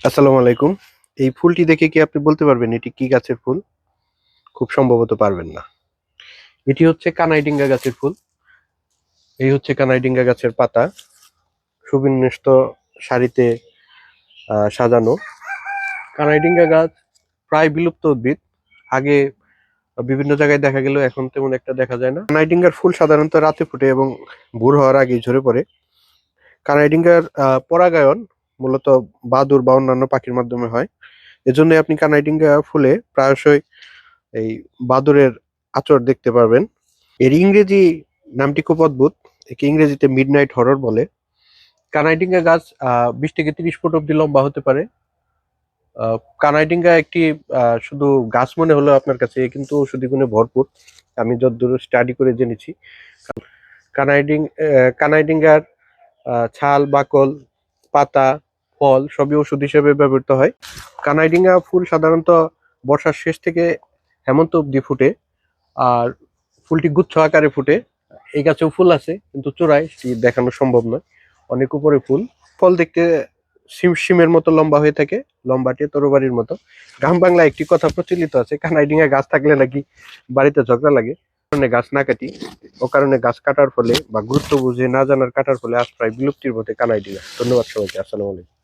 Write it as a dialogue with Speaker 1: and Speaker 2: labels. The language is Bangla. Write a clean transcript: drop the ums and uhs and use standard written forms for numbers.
Speaker 1: আসসালামু আলাইকুম। এই ফুলটি দেখে কি আপনি বলতে পারবেন এটি কি গাছের ফুল? খুব সম্ভবত পারবেন না। এটি হচ্ছে কানাইডিঙ্গা গাছের ফুল। এই হচ্ছে কানাইডিঙ্গা গাছের পাতা, সুবিন্যস্ত সারিতে সাজানো। কানাইডিঙ্গা গাছ প্রায় বিলুপ্ত উদ্ভিদ। আগে বিভিন্ন জায়গায় দেখা গেলেও এখন তেমন একটা দেখা যায় না। কানাইডিঙ্গার ফুল সাধারণত রাতে ফোটে এবং ভোর হওয়ার আগেই ঝরে পড়ে। কানাইডিঙ্গার পরাগায়ন মূলত বাদুড় বা অন্যান্য পাখির মাধ্যমে হয়। এজন্য আপনি কানাইডিঙ্গা ফুলে প্রায়শই এই বাদুড়ের আঁচড় দেখতে পারবেন। এর ইংরেজি নামটি খুব অদ্ভুত। একে ইংরেজিতে মিডনাইট হরর বলে। কানাইডিঙ্গা গাছ 20 থেকে 30 ফুট অব্দি লম্বা হতে পারে। কানাইডিঙ্গা একটি শুধু গাছ মনে হলো আপনার কাছে, এ কিন্তু ঔষধি গুণে ভরপুর। আমি যতদূর স্টাডি করে জেনেছি, কানাইডিঙ্গার ছাল, বাকল, পাতা, ফল সবই ওষুধ হিসেবে ব্যবহৃত হয়। কানাইডিঙ্গা ফুল সাধারণত বর্ষার শেষ থেকে হেমন্ত অব্দি ফুটে। আর ফুলটি গুচ্ছ আকারে ফুটে। এই গাছেও ফুল আছে কিন্তু চূড়ায় সেটি দেখানো সম্ভব নয়। অনেক উপরে ফুল। ফল দেখতে সিমের মতো লম্বা হয়ে থাকে, লম্বাটে তরবারির মতো। গ্রাম বাংলায় একটি কথা প্রচলিত আছে, কানাইডিঙ্গা গাছ থাকলে নাকি বাড়িতে ঝগড়া লাগে। কারণে গাছ না কাটি, ও কারণে গাছ কাটার ফলে বা গুরুত্ব বুঝে না জানার কাটার ফলে আজ প্রায় বিলুপ্তির পথে কানাইডিঙ্গা। ধন্যবাদ সবাইকে। আসসালামু আলাইকুম।